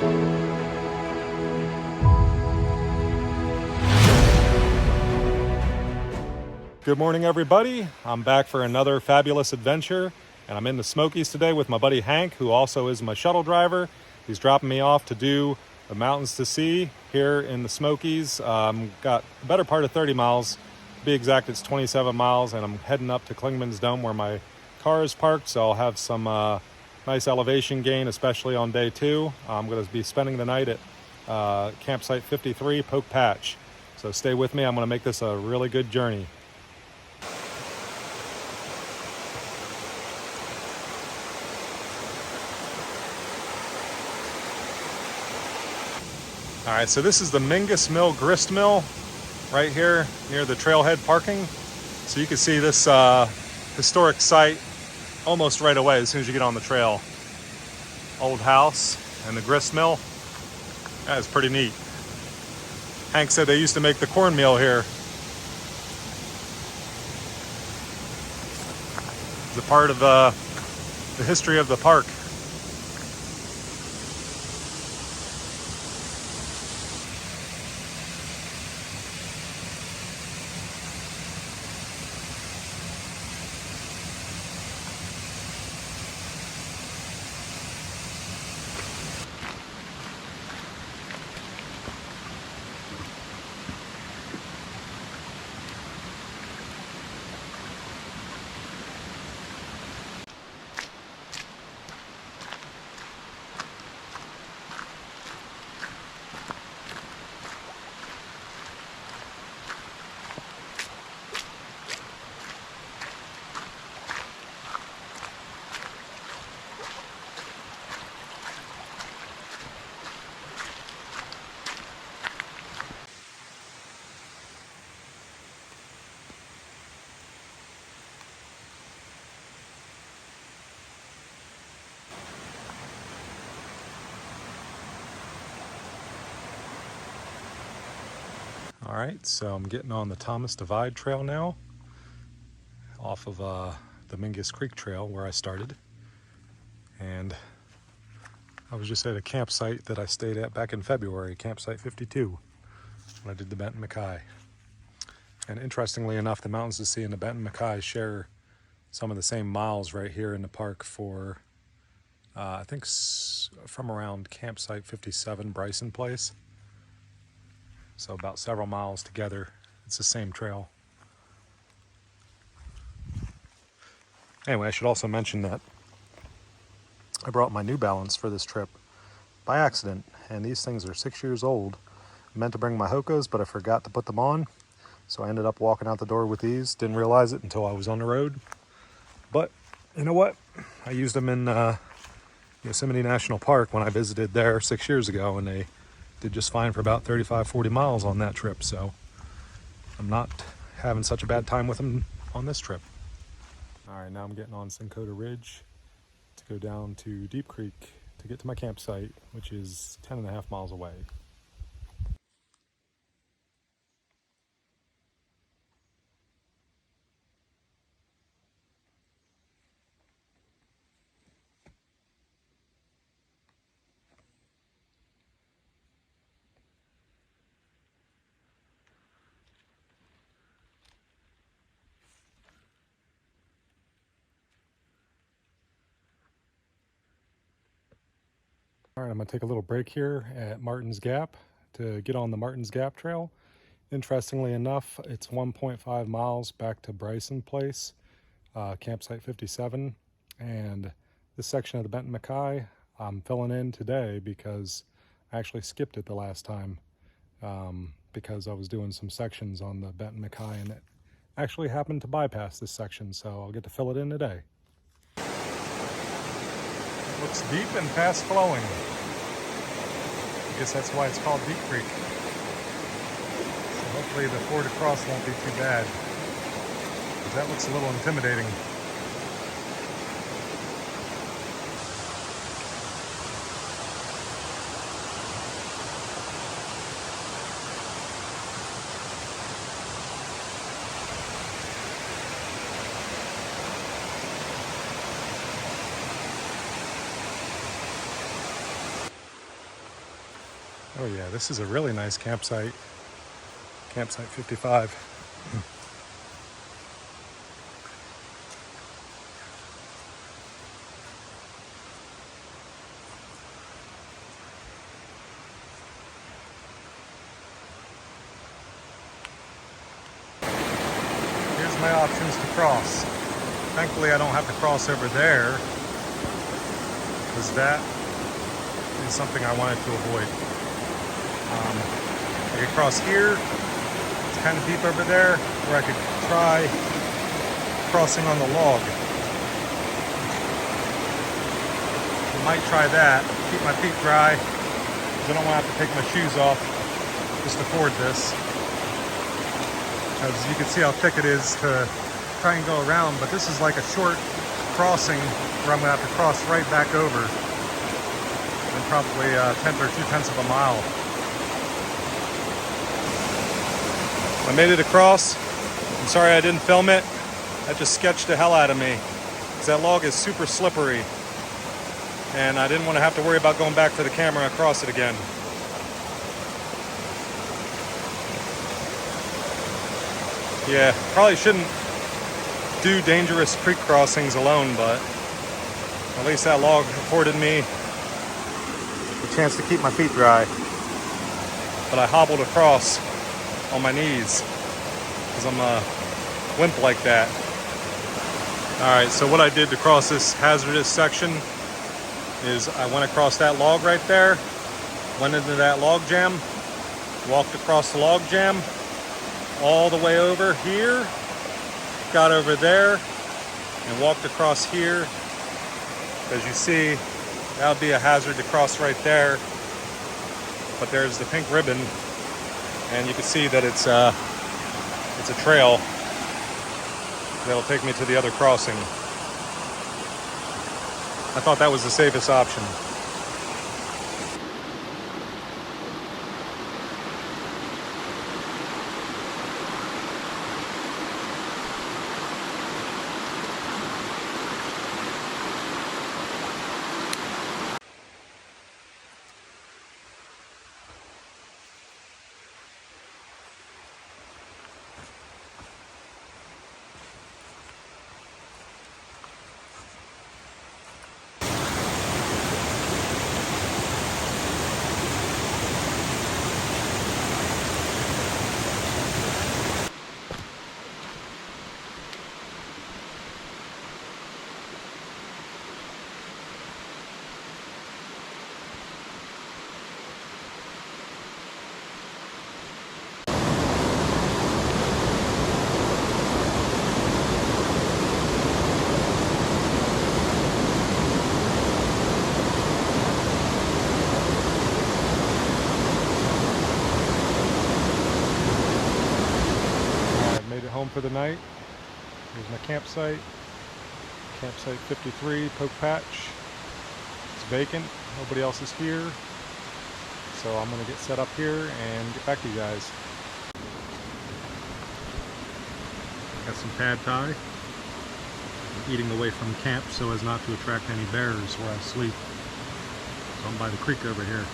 Good morning, everybody. I'm back for another fabulous adventure, and I'm in the Smokies today with my buddy Hank, who also is my shuttle driver. He's dropping me off to do the mountains to see here in the Smokies. Got the better part of 30 miles. To be exact, it's 27 miles, and I'm heading up to Clingmans Dome where my car is parked, so I'll have some nice elevation gain, especially on day 2. I'm going to be spending the night at campsite 53, Poke Patch. So stay with me. I'm going to make this a really good journey. All right, so this is the Mingus Mill grist mill right here near the trailhead parking. So you can see this historic site almost right away as soon as you get on the trail. Old house and the grist mill. That is pretty neat. Hank said they used to make the cornmeal here. It's a part of the history of the park. All right, so I'm getting on the Thomas Divide Trail now, off of the Mingus Creek Trail where I started. And I was just at a campsite that I stayed at back in February, campsite 52, when I did the Benton Mackay. And interestingly enough, the mountains to see and the Benton Mackay share some of the same miles right here in the park for, I think from around campsite 57, Bryson Place. So about several miles together. It's the same trail. Anyway, I should also mention that I brought my New Balance for this trip by accident, and these things are 6 years old. I meant to bring my Hokas, but I forgot to put them on, so I ended up walking out the door with these. Didn't realize it until I was on the road. But you know what? I used them in Yosemite National Park when I visited there 6 years ago, and they did just fine for about 35, 40 miles on that trip, so I'm not having such a bad time with them on this trip. All right, now I'm getting on Sincota Ridge to go down to Deep Creek to get to my campsite, which is 10.5 miles away. All right, I'm gonna take a little break here at Martin's Gap to get on the Martin's Gap Trail. Interestingly enough, it's 1.5 miles back to Bryson Place, campsite 57. And this section of the Benton Mackay, I'm filling in today because I actually skipped it the last time because I was doing some sections on the Benton Mackay and it actually happened to bypass this section, so I'll get to fill it in today. Looks deep and fast flowing. I guess that's why it's called Deep Creek. So hopefully the ford across won't be too bad, because that looks a little intimidating. Oh yeah, this is a really nice campsite. Campsite 55. Here's my options to cross. Thankfully I don't have to cross over there, because that is something I wanted to avoid. I could cross here. It's kind of deep over there, or I could try crossing on the log. I might try that, keep my feet dry, because I don't want to have to take my shoes off just to ford this. As you can see how thick it is to try and go around, but this is like a short crossing where I'm going to have to cross right back over in probably a tenth or 2/10 of a mile. I made it across. I'm sorry I didn't film it. That just sketched the hell out of me, because that log is super slippery, and I didn't want to have to worry about going back for the camera across it again. Yeah, probably shouldn't do dangerous creek crossings alone, but at least that log afforded me a chance to keep my feet dry. But I hobbled across on my knees because I'm a wimp like that. Alright, so what I did to cross this hazardous section is I went across that log right there, went into that log jam, walked across the log jam, all the way over here, got over there, and walked across here. As you see, that would be a hazard to cross right there. But there's the pink ribbon, and you can see that it's a trail that'll take me to the other crossing. I thought that was the safest option. Home for the night. Here's my campsite. Campsite 53, Poke Patch. It's vacant. Nobody else is here. So I'm going to get set up here and get back to you guys. Got some pad thai. I'm eating away from camp so as not to attract any bears where I sleep. So I'm by the creek over here.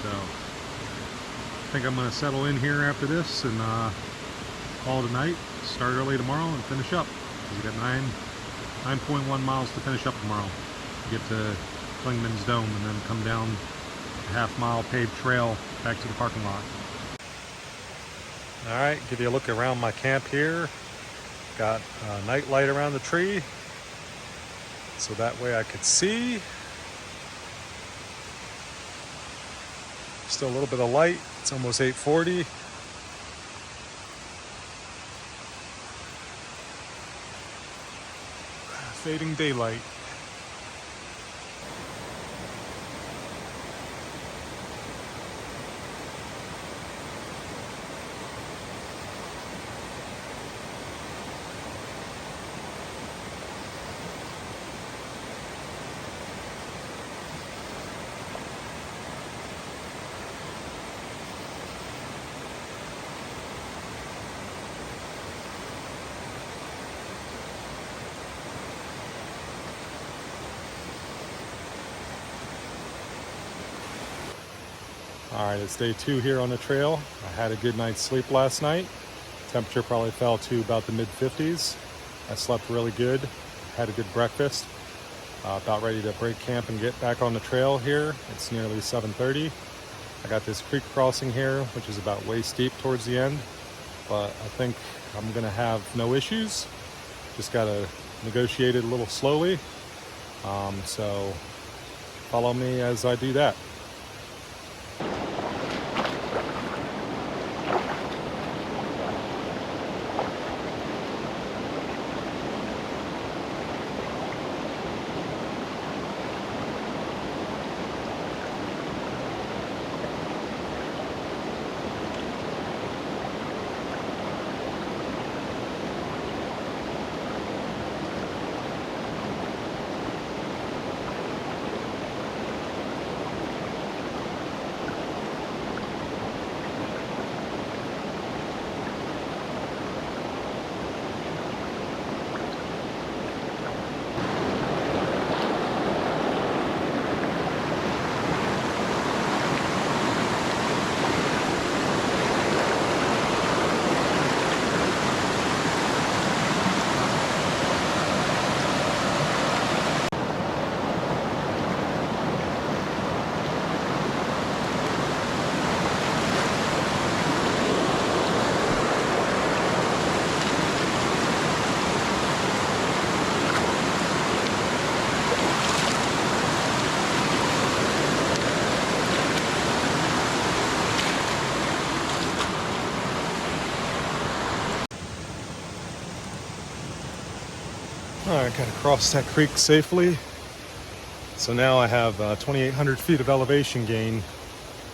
So I think I'm going to settle in here after this and call tonight, start early tomorrow, and finish up. We got 9.1 miles to finish up tomorrow. Get to Clingmans Dome and then come down a half-mile paved trail back to the parking lot. All right, give you a look around my camp here. Got a night light around the tree, so that way I could see. Still a little bit of light. It's almost 8:40. Fading daylight. All right, it's day 2 here on the trail. I had a good night's sleep last night. Temperature probably fell to about the mid-50s. I slept really good, had a good breakfast. About ready to break camp and get back on the trail here. It's nearly 7:30. I got this creek crossing here, which is about waist deep towards the end, but I think I'm gonna have no issues. Just gotta negotiate it a little slowly. So follow me as I do that. All right, got to cross that creek safely. So now I have 2,800 feet of elevation gain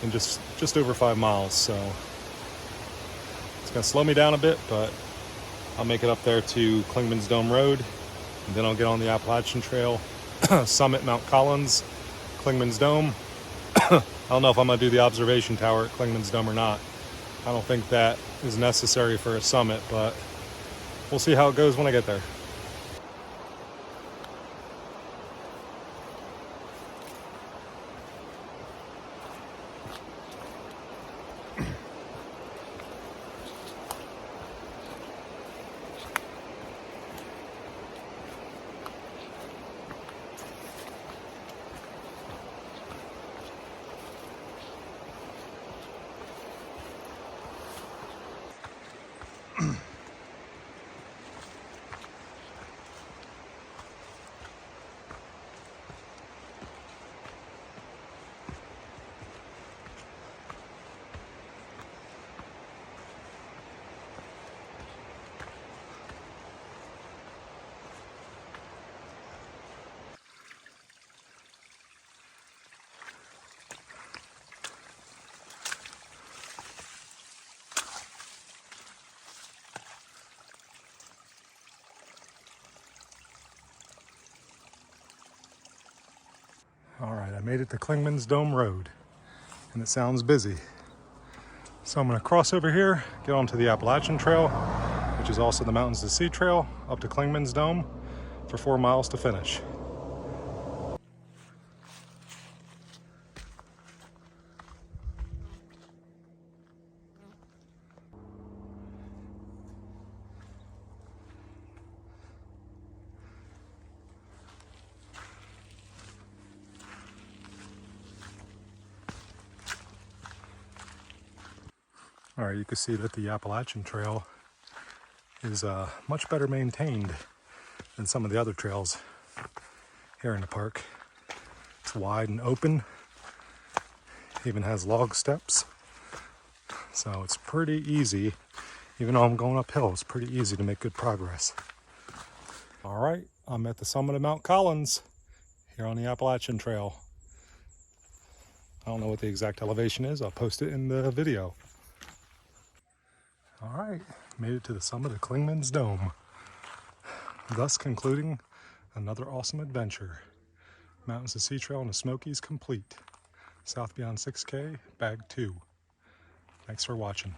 in just over 5 miles. So it's gonna slow me down a bit, but I'll make it up there to Clingmans Dome Road, and then I'll get on the Appalachian Trail, summit Mount Collins, Clingmans Dome. I don't know if I'm gonna do the observation tower at Clingmans Dome or not. I don't think that is necessary for a summit, but we'll see how it goes when I get there. All right, I made it to Clingmans Dome Road, and it sounds busy. So I'm gonna cross over here, get onto the Appalachian Trail, which is also the Mountains to Sea Trail, up to Clingmans Dome for 4 miles to finish. All right, you can see that the Appalachian Trail is much better maintained than some of the other trails here in the park. It's wide and open, even has log steps, so it's pretty easy. Even though I'm going uphill, it's pretty easy to make good progress. All right, I'm at the summit of Mount Collins here on the Appalachian Trail. I don't know what the exact elevation is. I'll post it in the video. All right, made it to the summit of Clingmans Dome, thus concluding another awesome adventure. Mountains to Sea Trail and the Smokies complete. South Beyond 6K, Bag 2. Thanks for watching.